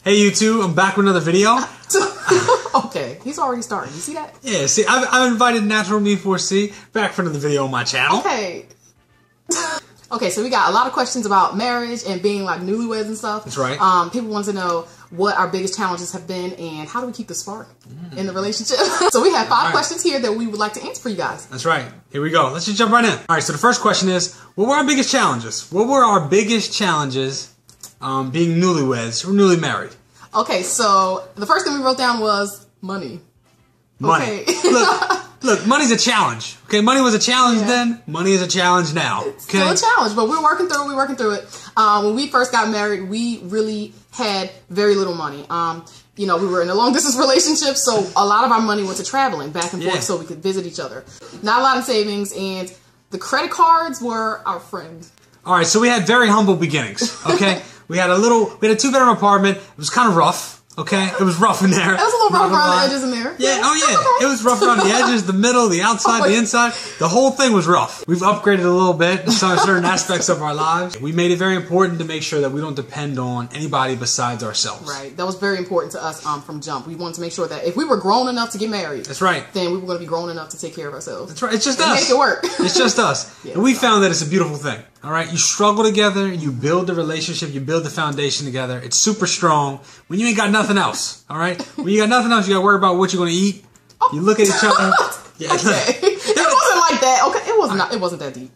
Hey YouTube, I'm back with another video. Okay, he's already starting. You see that? Yeah, see, I've invited Natural Me 4C back for another video on my channel. Okay. Okay, so we got a lot of questions about marriage and being like newlyweds and stuff. That's right. People want to know what our biggest challenges have been and how do we keep the spark in the relationship. So we have five questions here that we would like to answer for you guys. That's right. Here we go. Let's just jump right in. All right, so the first question is, what were our biggest challenges? What were our biggest challenges being newlyweds or newly married? Okay, so the first thing we wrote down was money. Money. Okay. Look, money's a challenge. Okay, money was a challenge then. Money is a challenge now. Okay? It's still a challenge, but we're working through it. We're working through it. When we first got married, we really had very little money. You know, we were in a long distance relationship, so a lot of our money went to traveling back and forth so we could visit each other. Not a lot of savings, and the credit cards were our friend. All right, so we had very humble beginnings. Okay, we had a 2-bedroom apartment. It was kind of rough. Okay, it was rough in there. It was a little rough around the edges in there. Yeah, oh yeah, it was rough around the edges, the middle, the outside, the inside. The whole thing was rough. We've upgraded a little bit in certain aspects of our lives. We made it very important to make sure that we don't depend on anybody besides ourselves. Right, that was very important to us from jump. We wanted to make sure that if we were grown enough to get married, that's right, then we were going to be grown enough to take care of ourselves. That's right. It's just us. Make it work. It's just us. Yeah, and we found that it's a beautiful thing. All right, you struggle together, you build the relationship, you build the foundation together. It's super strong when you ain't got nothing else. All right, when you got nothing else, you got to worry about what you're going to eat. You look at each other. Yeah, okay. It wasn't like that. Okay, it was not. It wasn't that deep.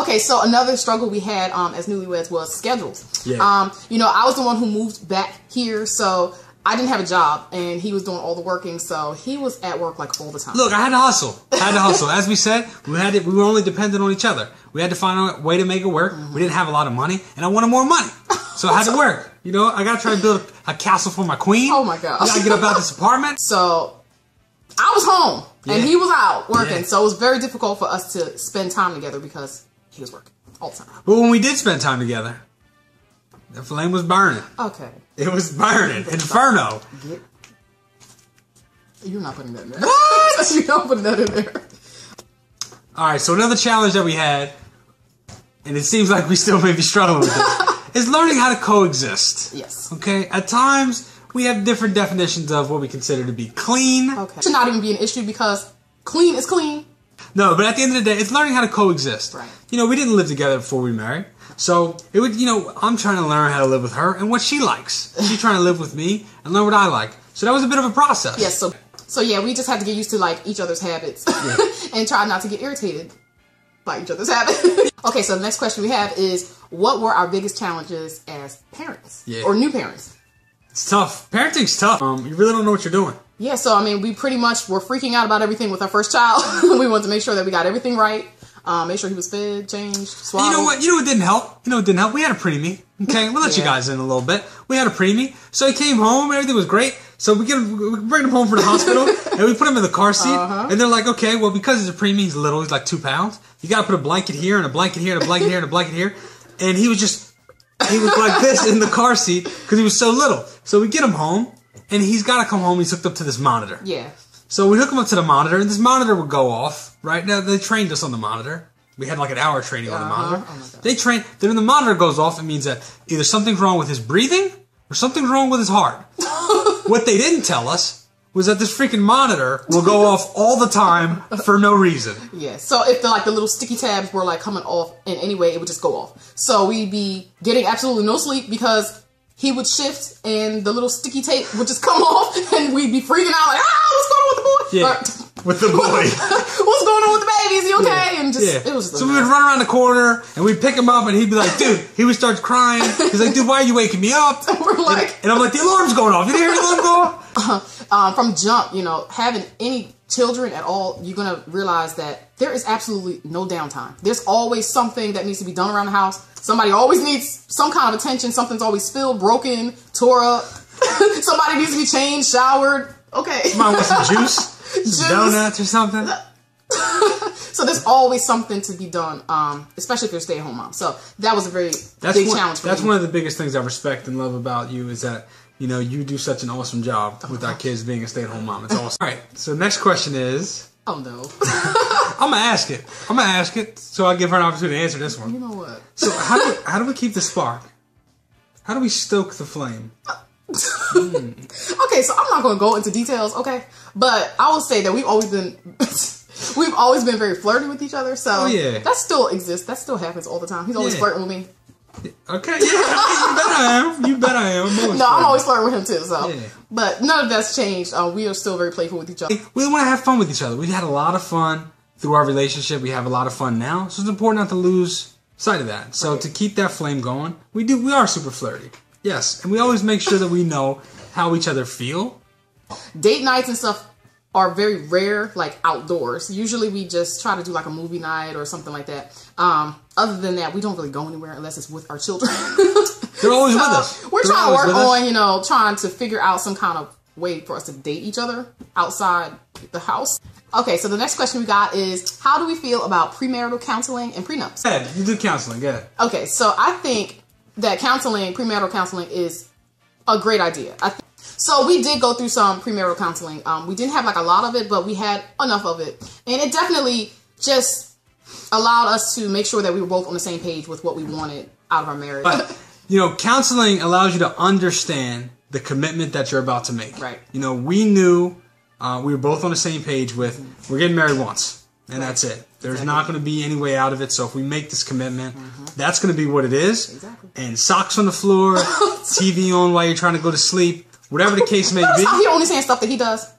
Okay, so another struggle we had as newlyweds was schedules. Yeah. You know, I was the one who moved back here, so I didn't have a job, and he was doing all the working, so he was at work like all the time. Look, I had to hustle. As we said, we were only dependent on each other. We had to find a way to make it work. We didn't have a lot of money, and I wanted more money. So I had to work. You know, I got to try to build a castle for my queen. Oh my gosh. I got to get up out this apartment. So I was home, and he was out working, so it was very difficult for us to spend time together because he was working all the time. But when we did spend time together, the flame was burning. Okay. It was burning. Inferno. You're not putting that in there. What? You're not putting that in there. All right, so another challenge that we had, and it seems like we still may be struggling with it, is learning how to coexist. Yes. Okay? At times, we have different definitions of what we consider to be clean. Okay. It should not even be an issue because clean is clean. No, but at the end of the day, it's learning how to coexist. Right. You know, we didn't live together before we married. So, it would, you know, I'm trying to learn how to live with her and what she likes. She's trying to live with me and learn what I like. So that was a bit of a process. Yes, so yeah, we just had to get used to like each other's habits and try not to get irritated by each other's habits. Okay, so the next question we have is, what were our biggest challenges as parents or new parents? It's tough. Parenting's tough. You really don't know what you're doing. Yeah, so I mean, we pretty much were freaking out about everything with our first child. We wanted to make sure that we got everything right. Make sure he was fed, changed, swaddled. You know what? You know what didn't help? You know what didn't help? We had a preemie. Okay, we'll let you guys in a little bit. We had a preemie. So he came home. Everything was great. So we bring him home from the hospital, and we put him in the car seat. And they're like, okay, well, because he's a preemie, he's little. He's like 2 pounds. You got to put a blanket here, and a blanket here, and a blanket here, and a blanket here. And he was like this in the car seat because he was so little. So we get him home, and he's got to come home. He's hooked up to this monitor. Yeah. So we hook him up to the monitor, and this monitor would go off, right? Now, they trained us on the monitor. We had like an hour training on the monitor. Oh my God. They train. Then when the monitor goes off, it means that either something's wrong with his breathing or something's wrong with his heart. What they didn't tell us was that this freaking monitor will go off all the time for no reason. Yeah. So if the little sticky tabs were like coming off in any way, it would just go off. So we'd be getting absolutely no sleep because he would shift and the little sticky tape would just come off, and we'd be freaking out like, what's going on with the boy? Yeah. With the boy. What's going on with the baby? Is he okay? Yeah. And just, it was just so we would run around the corner, and we'd pick him up, and he'd be like, dude, he would start crying. He's like, dude, why are you waking me up? We're like, and I'm like, the alarm's going off. You didn't hear the alarm go off? From jump, you know, having any children at all, you're going to realize that there is absolutely no downtime. There's always something that needs to be done around the house. Somebody always needs some kind of attention. Something's always spilled, broken, tore up. Somebody needs to be changed, showered. Okay. Somebody wants some juice? Some donuts or something? So there's always something to be done, especially if you're a stay-at-home mom. So that was a very big challenge for me. That's one of the biggest things I respect and love about you is that, you know, you do such an awesome job with our kids being a stay-at-home mom. It's awesome. All right, so the next question is... Oh, no. I'm going to ask it so I give her an opportunity to answer this one. You know what? So how do we keep the spark? How do we stoke the flame? Okay, so I'm not going to go into details, okay? But I will say that we've always been very flirty with each other. So that still exists. That still happens all the time. He's always flirting with me. Okay, yeah, you bet I am. I'm always flirting with him too. So, but none of that's changed. We are still very playful with each other. We want to have fun with each other. We had a lot of fun through our relationship. We have a lot of fun now, so it's important not to lose sight of that. So to keep that flame going, we are super flirty. Yes, and we always make sure that we know how each other feel. Date nights and stuff are very rare, like outdoors. Usually we just try to do like a movie night or something like that. Other than that, we don't really go anywhere unless it's with our children. They're always with us. We're trying to work on, trying to figure out some kind of way for us to date each other outside the house. Okay, so the next question we got is, how do we feel about premarital counseling and prenups? Yeah, you do counseling, go ahead. Okay, so I think that premarital counseling is a great idea. So we did go through some premarital counseling. We didn't have like a lot of it, but we had enough of it. And it definitely just allowed us to make sure that we were both on the same page with what we wanted out of our marriage. But, counseling allows you to understand the commitment that you're about to make. Right. We knew we were both on the same page with, we're getting married once, and that's it. There's not going to be any way out of it. So if we make this commitment, that's going to be what it is. Exactly. And socks on the floor, TV on while you're trying to go to sleep, whatever the case may be. How he only saying stuff that he does.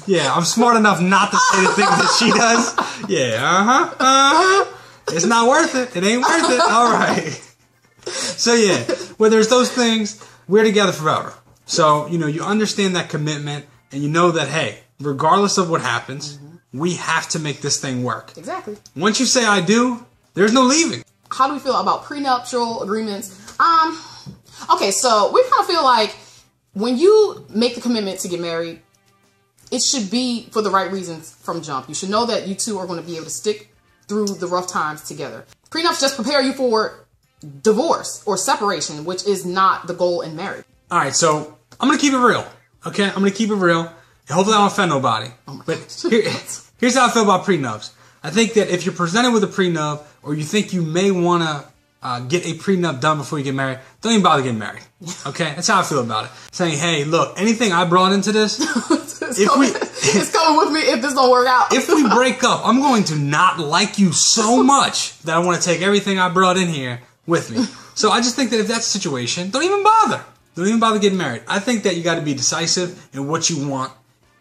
Yeah, I'm smart enough not to say the things that she does. Yeah, It's not worth it. It ain't worth it. All right. So yeah, where there's those things, we're together forever. So, you understand that commitment and you know that, hey, regardless of what happens, we have to make this thing work. Exactly. Once you say I do, there's no leaving. How do we feel about prenuptial agreements? Okay, so we kind of feel like when you make the commitment to get married, it should be for the right reasons from jump. You should know that you two are going to be able to stick through the rough times together. Prenups just prepare you for divorce or separation, which is not the goal in marriage. All right, so I'm going to keep it real. Okay, I'm going to keep it real. And hopefully I don't offend nobody. But here's how I feel about prenups. I think that if you're presented with a prenup or you think you may want to get a prenup done before you get married, don't even bother getting married. Okay, that's how I feel about it. Saying, hey, look, anything I brought into this, it's coming with me if this don't work out. If we break up, I'm going to not like you so much that I want to take everything I brought in here with me. So I just think that if that's the situation, don't even bother. Don't even bother getting married. I think that you got to be decisive in what you want.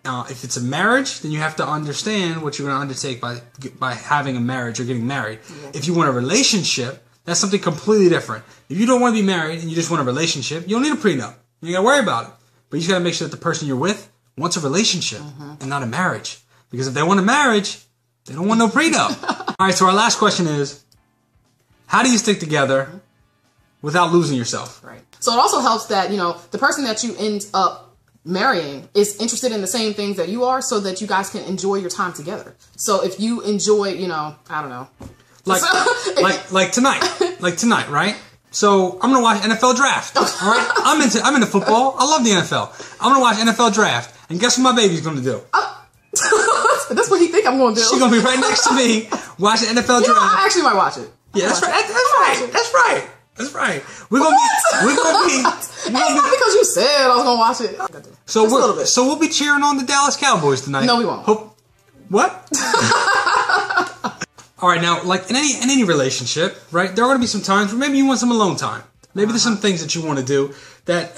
If it's a marriage, then you have to understand what you're going to undertake by having a marriage or getting married. Yeah. If you want a relationship, that's something completely different. If you don't want to be married and you just want a relationship, you don't need a prenup. You got to worry about it. But you just got to make sure that the person you're with wants a relationship and not a marriage. Because if they want a marriage, they don't want no prenup. All right, so our last question is, how do you stick together without losing yourself? Right. So it also helps that, the person that you end up marrying is interested in the same things that you are so that you guys can enjoy your time together. So if you enjoy, I don't know. Like tonight, right? So I'm gonna watch NFL draft. All right, I'm into football. I love the NFL. I'm gonna watch NFL draft, and guess what my baby's gonna do? That's what he think I'm gonna do. She's gonna be right next to me watching NFL draft. I actually might watch it. Yeah, that's right. That's right. We're gonna be. It's not because you said I was gonna watch it. So we'll be cheering on the Dallas Cowboys tonight. No, we won't. What? All right, now, like in any relationship, right? There are going to be some times where maybe you want some alone time. Maybe there's some things that you want to do that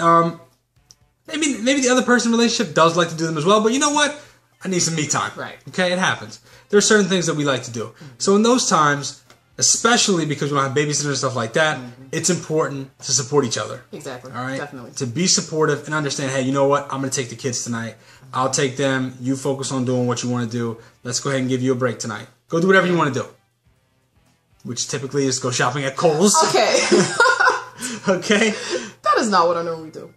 maybe the other person in the relationship does like to do them as well. But you know what? I need some me time. Right. Okay, it happens. There are certain things that we like to do. So in those times, especially because we don't have babysitters and stuff like that, it's important to support each other. Exactly. All right? Definitely. To be supportive and understand, hey, you know what? I'm going to take the kids tonight. I'll take them. You focus on doing what you want to do. Let's go ahead and give you a break tonight. Go do whatever you want to do. Which typically is go shopping at Kohl's. Okay. Okay? That is not what I normally do.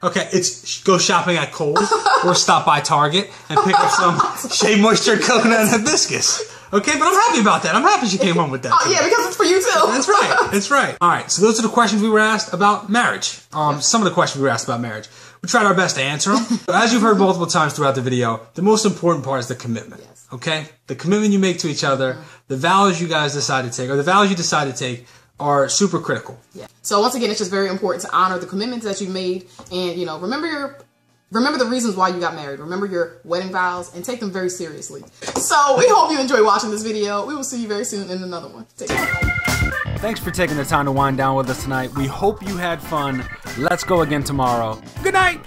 Okay, it's go shopping at Kohl's or stop by Target and pick up some Shea Moisture Coconut and Hibiscus. Okay, but I'm happy about that. I'm happy she came home with that. Oh, yeah, because it's for you too. That's right. That's right. All right, so those are the questions we were asked about marriage. Some of the questions we were asked about marriage. We tried our best to answer them. As you've heard multiple times throughout the video, the most important part is the commitment. Yes. Okay? The commitment you make to each other, the vows you guys decide to take, or the vows you decide to take, are super critical. Yeah. So once again, it's just very important to honor the commitments that you made, and you know, remember the reasons why you got married. Remember your wedding vows and take them very seriously. So we hope you enjoy watching this video. We will see you very soon in another one. Take care. Thanks for taking the time to wind down with us tonight. We hope you had fun. Let's go again tomorrow. Good night.